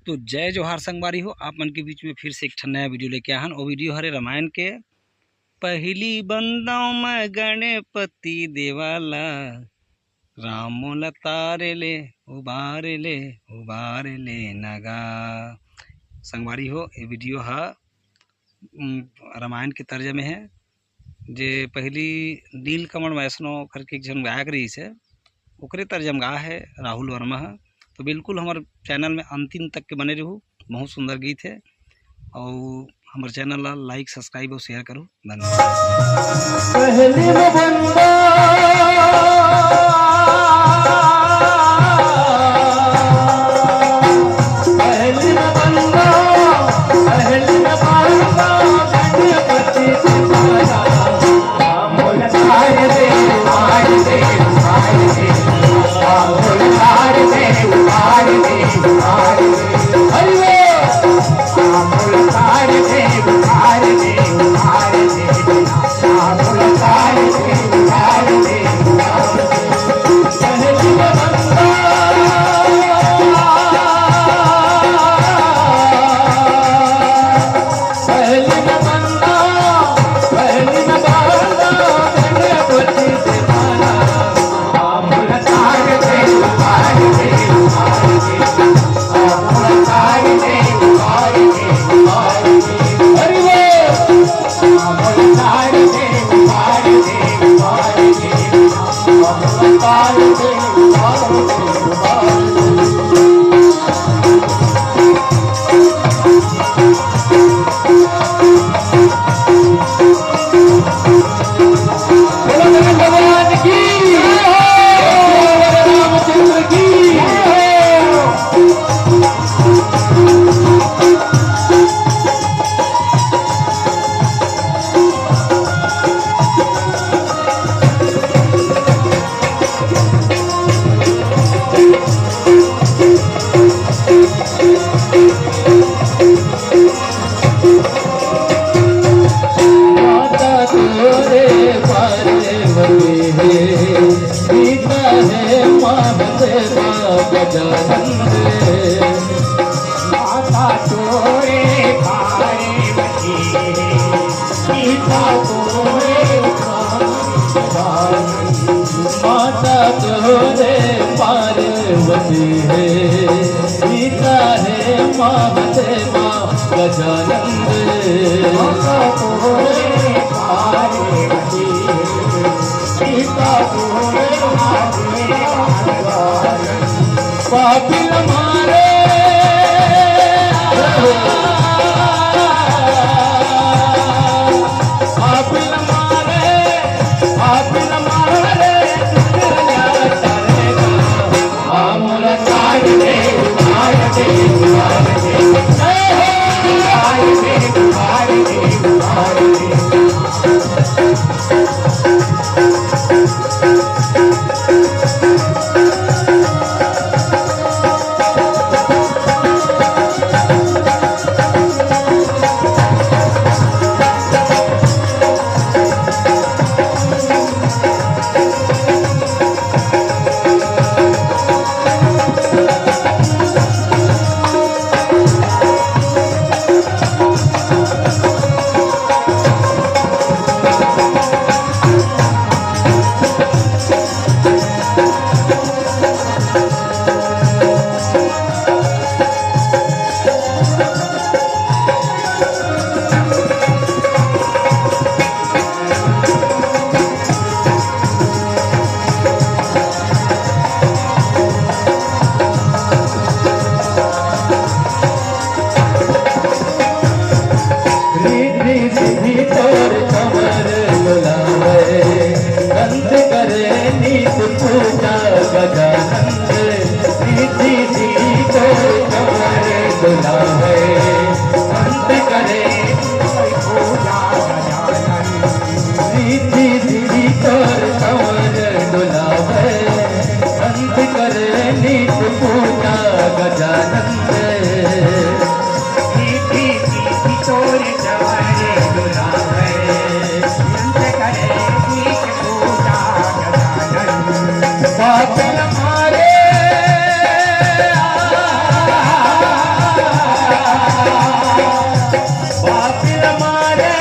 तो जय जोहार संगवारी हो, आप मन के बीच में फिर से एक नया वीडियो लेके आहन। वो वीडियो हरे रामायण के पहली बंदाओं में गणपति देवाला रामो लतारे ले उबारे ले नगा। संगवारी हो, ये वीडियो है रामायण के तर्जमे है। जे पहली नीलकमल वैष्णव करके एक जन गायक रही से ओकरे तर्जम गा है राहुल वर्मा है। तो बिल्कुल हमारे चैनल में अंतिम तक के बने रहू, बहुत सुंदर गीत है। और हमारे चैनल ला लाइक सब्सक्राइब और शेयर करो। माता तोरे पार्वती है, सीता है माँ देवा गजानंद। माता तोरे पार्वती है, सीता तोरे पापी हमारे करे नित पूजा गजानन मीठी मीठी तोर जवारे दुलावे अंत करे मीठ पूजा गजानन पापिल मारे पापिल मारे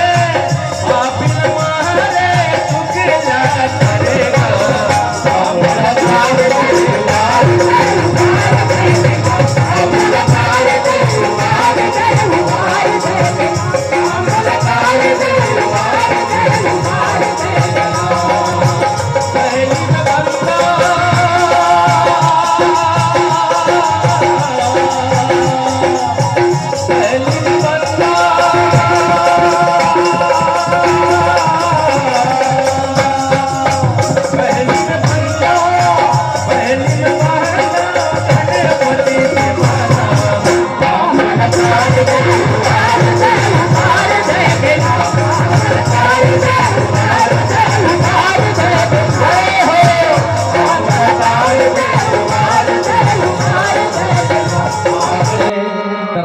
पापिल मारे तुझे करेगा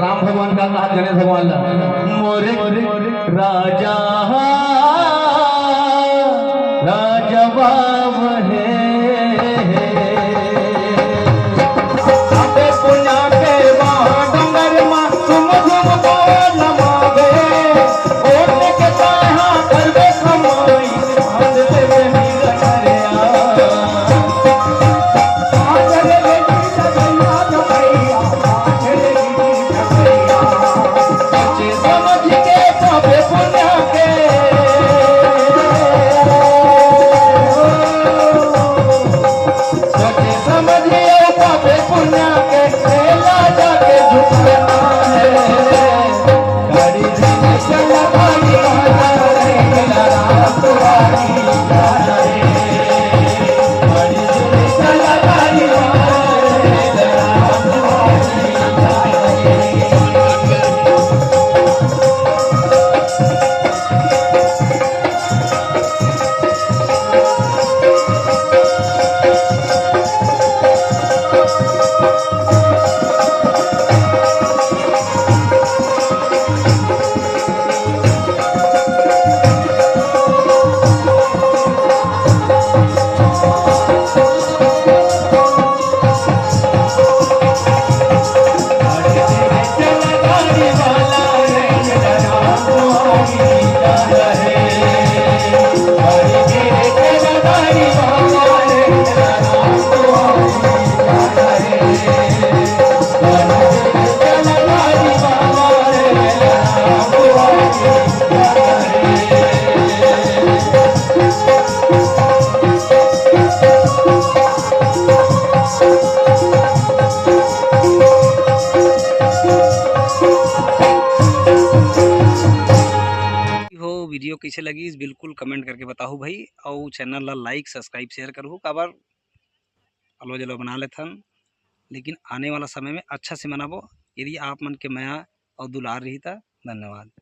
राम भगवान का कहा गणेश भगवान मोरे राजा राजवा है अबे पुण्या के वहाँ डंगर माँ तुम बोल मावे ओढ़ने के कहाँ करवे कमाई भाग ले मेरा करिया समझ के पापे पुण्या के सोचे समझिए पापे पुण्या के खेला जाके झुकना है गाड़ी धीरे चला गाड़ी माता रे गला राम तुम्हारी जाना रे गाड़ी धीरे चला गाड़ी माता रे गला राम तुम्हारी जाना रे हो वीडियो कैसे लगी बिल्कुल कमेंट करके बताओ भाई और चैनल ला लाइक सब्सक्राइब शेयर करो काबर अलो जलो बना लेथन लेकिन आने वाला समय में अच्छा से मनाबो यदि आप मन के माया और दुलार रही था। धन्यवाद।